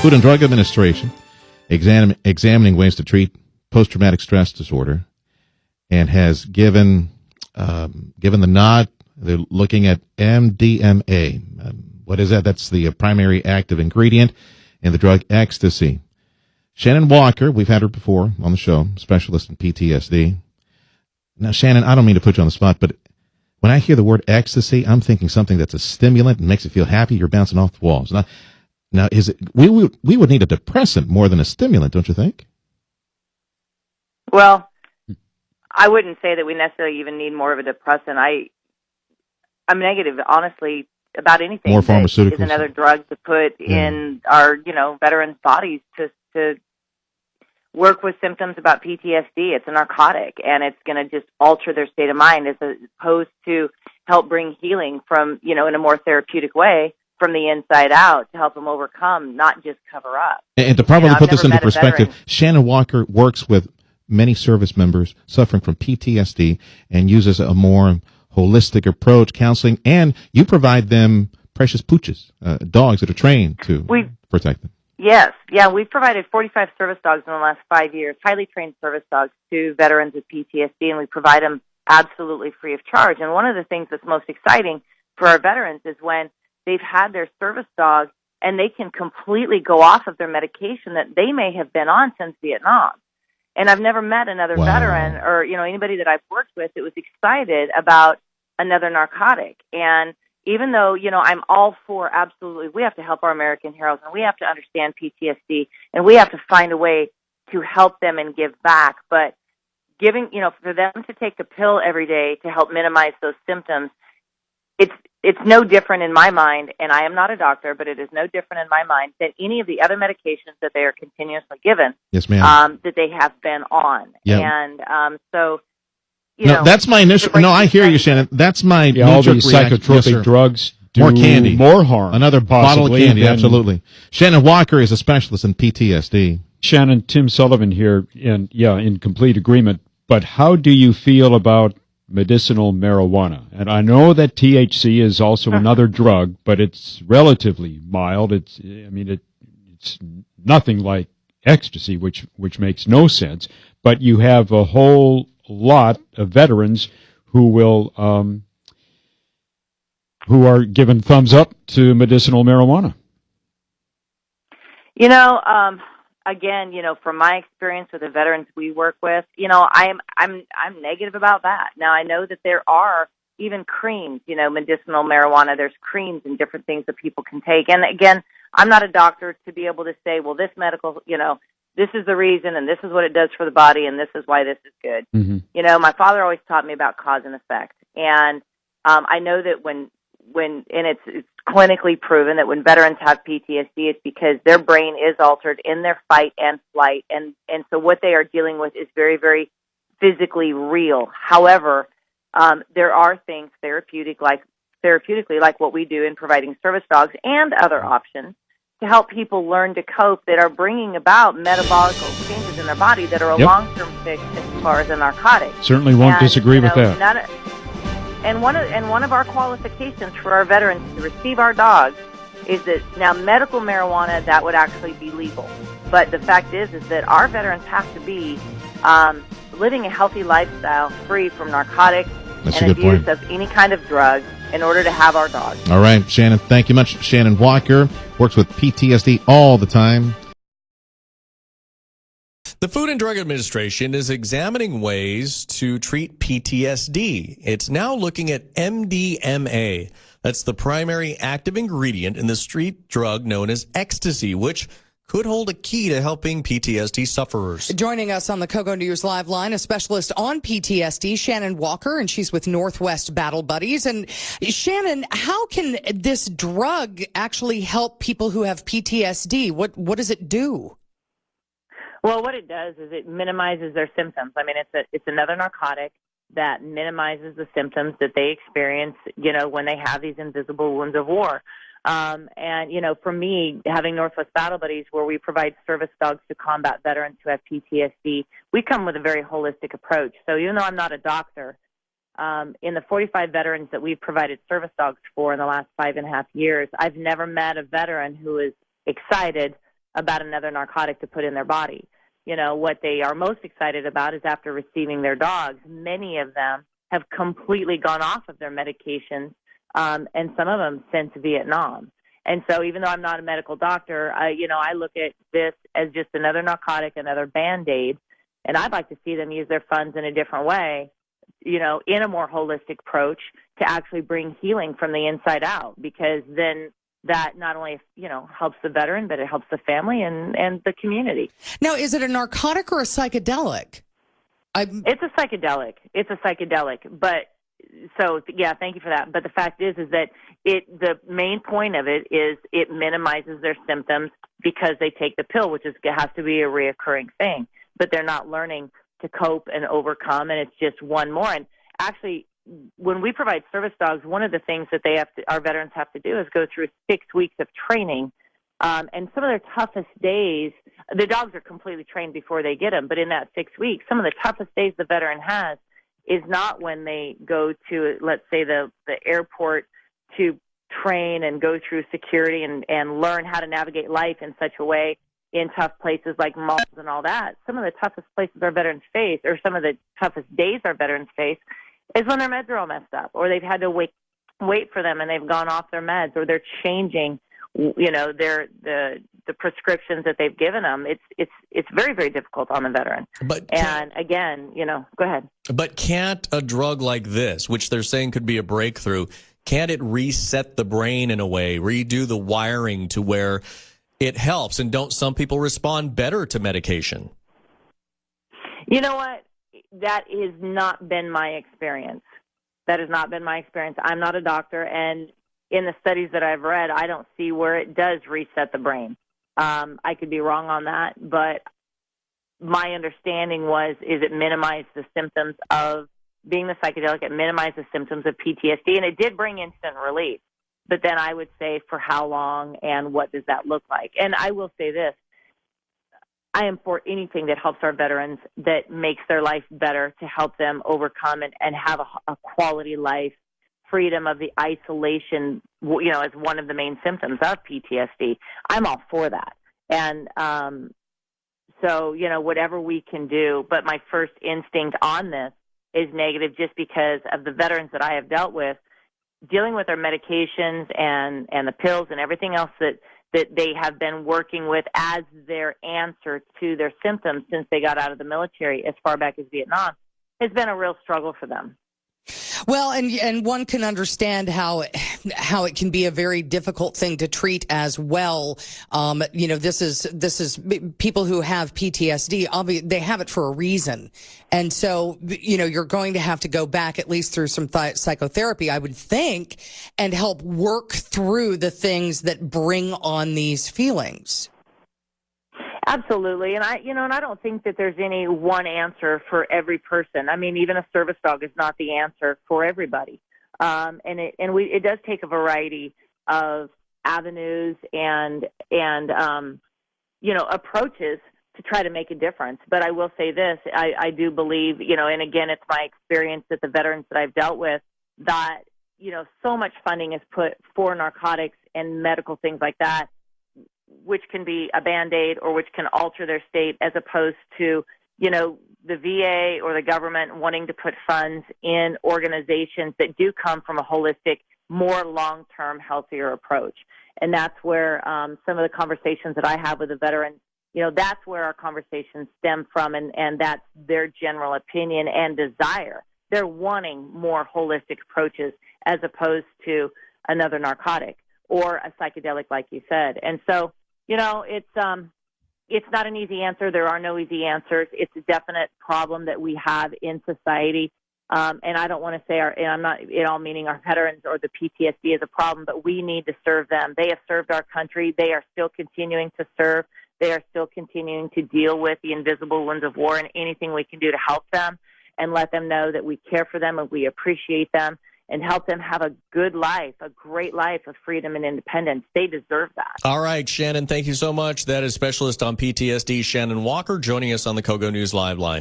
Food and Drug Administration examining ways to treat post-traumatic stress disorder, and has given the nod. They're looking at MDMA. What is that? That's the primary active ingredient in the drug Ecstasy. Shannon Walker, we've had her before on the show, specialist in PTSD. Now, Shannon, I don't mean to put you on the spot, but when I hear the word ecstasy, I'm thinking something that's a stimulant and makes you feel happy. You're bouncing off the walls. Now, is it? We would need a depressant more than a stimulant, don't you think? Well, I wouldn't say that we necessarily even need more of a depressant. I'm negative, honestly, about anything. More pharmaceuticals. Is another drug to put in our, veterans' bodies to work with symptoms about PTSD. It's a narcotic, and it's going to just alter their state of mind as opposed to help bring healing from, in a more therapeutic way from the inside out to help them overcome, not just cover up. And to probably put this into perspective, Shannon Walker works with many service members suffering from PTSD and uses a more holistic approach, counseling, and you provide them precious pooches, dogs that are trained to protect them. Yes. Yeah, we've provided 45 service dogs in the last 5 years, highly trained service dogs to veterans with PTSD, and we provide them absolutely free of charge. And one of the things that's most exciting for our veterans is when they've had their service dog and they can completely go off of their medication that they may have been on since Vietnam. And I've never met another veteran or, anybody that I've worked with that was excited about another narcotic. And even though, I'm all for absolutely, we have to help our American heroes and we have to understand PTSD and we have to find a way to help them and give back. But giving, for them to take a pill every day to help minimize those symptoms, it's no different in my mind, and I am not a doctor, but it is no different in my mind than any of the other medications that they are continuously given. Yes, ma'am. That they have been on. Yep. And that's my initial. No, I hear you, Shannon. That's my all these psychotropic drugs do more candy, more harm. Another bottle of candy, absolutely. Shannon Walker is a specialist in PTSD. Shannon, Tim Sullivan here, in complete agreement. But how do you feel about medicinal marijuana? And I know that THC is also another drug, but it's relatively mild. It's nothing like ecstasy, which makes no sense. But you have a whole lot of veterans who will who are given thumbs up to medicinal marijuana. Again, from my experience with the veterans we work with, I'm negative about that. Now I know that there are even creams, medicinal marijuana. There's creams and different things that people can take. And again, I'm not a doctor to be able to say, well, this medical, this is the reason, and this is what it does for the body, and this is why this is good. Mm-hmm. My father always taught me about cause and effect, and I know that when it's clinically proven that when veterans have PTSD, it's because their brain is altered in their fight and flight, and so what they are dealing with is very, very physically real. However, there are things therapeutically like what we do in providing service dogs and other options to help people learn to cope that are bringing about metabolic changes in their body that are a long-term fix as far as a narcotic. Certainly won't disagree with that. And one of our qualifications for our veterans to receive our dogs is that now medical marijuana, that would actually be legal. But the fact is that our veterans have to be living a healthy lifestyle free from narcotics and abuse of any kind of drug in order to have our dogs. All right, Shannon, thank you much. Shannon Walker works with PTSD all the time. The Food and Drug Administration is examining ways to treat PTSD. It's now looking at MDMA. That's the primary active ingredient in the street drug known as Ecstasy, which could hold a key to helping PTSD sufferers. Joining us on the KOGO News Live line, a specialist on PTSD, Shannon Walker, and she's with Northwest Battle Buddies. And Shannon, how can this drug actually help people who have PTSD? What does it do? Well, what it does is it minimizes their symptoms. I mean, it's another narcotic that minimizes the symptoms that they experience, when they have these invisible wounds of war. For me, having Northwest Battle Buddies, where we provide service dogs to combat veterans who have PTSD, we come with a very holistic approach. So even though I'm not a doctor, in the 45 veterans that we've provided service dogs for in the last 5.5 years, I've never met a veteran who is excited about another narcotic to put in their body. What they are most excited about is after receiving their dogs, many of them have completely gone off of their medications, and some of them since Vietnam. And so even though I'm not a medical doctor, I look at this as just another narcotic, another Band-Aid, and I'd like to see them use their funds in a different way, in a more holistic approach to actually bring healing from the inside out, because then that not only, helps the veteran, but it helps the family and the community. Now, is it a narcotic or a psychedelic? It's a psychedelic. But so, yeah, thank you for that. But the fact is that the main point of it is it minimizes their symptoms because they take the pill, which has to be a reoccurring thing. But they're not learning to cope and overcome, and it's just one more. And actually, when we provide service dogs, one of the things that our veterans have to do is go through 6 weeks of training. And some of their toughest days, the dogs are completely trained before they get them, but in that 6 weeks, some of the toughest days the veteran has is not when they go to, let's say, the airport to train and go through security and learn how to navigate life in such a way in tough places like malls and all that. Some of the toughest places our veterans face, or some of the toughest days our veterans face, is when their meds are all messed up, or they've had to wait for them and they've gone off their meds, or they're changing, the prescriptions that they've given them. It's very, very difficult on the veteran. And again, go ahead. But can't a drug like this, which they're saying could be a breakthrough, can't it reset the brain in a way, redo the wiring to where it helps? And don't some people respond better to medication? You know what? That has not been my experience. I'm not a doctor, and in the studies that I've read, I don't see where it does reset the brain. I could be wrong on that, but my understanding is it minimized the symptoms of being the psychedelic. It minimized the symptoms of PTSD, and it did bring instant relief. But then I would say, for how long and what does that look like? And I will say this. I am for anything that helps our veterans, that makes their life better, to help them overcome and have a quality life, freedom of the isolation, as one of the main symptoms of PTSD. I'm all for that. And so, whatever we can do. But my first instinct on this is negative, just because of the veterans that I have dealt with, dealing with their medications and the pills and everything else that they have been working with as their answer to their symptoms since they got out of the military as far back as Vietnam, has been a real struggle for them. Well, and one can understand how it can be a very difficult thing to treat as well. This is people who have PTSD. They have it for a reason, and so you're going to have to go back at least through some psychotherapy, I would think, and help work through the things that bring on these feelings. Absolutely, and I don't think that there's any one answer for every person. I mean, even a service dog is not the answer for everybody, and it does take a variety of avenues and approaches to try to make a difference. But I will say this: I do believe, and again, it's my experience that the veterans that I've dealt with, that so much funding is put for narcotics and medical things like that, which can be a Band-Aid or which can alter their state, as opposed to, the VA or the government wanting to put funds in organizations that do come from a holistic, more long-term, healthier approach. And that's where some of the conversations that I have with the veterans, that's where our conversations stem from, and that's their general opinion and desire. They're wanting more holistic approaches as opposed to another narcotic or a psychedelic, like you said. And so, it's not an easy answer. There are no easy answers. It's a definite problem that we have in society. And I don't want to say and I'm not at all meaning our veterans or the PTSD is a problem, but we need to serve them. They have served our country. They are still continuing to serve. They are still continuing to deal with the invisible wounds of war, and anything we can do to help them and let them know that we care for them and we appreciate them, and help them have a good life, a great life of freedom and independence. They deserve that. All right, Shannon, thank you so much. That is specialist on PTSD, Shannon Walker, joining us on the Kogo News Live line.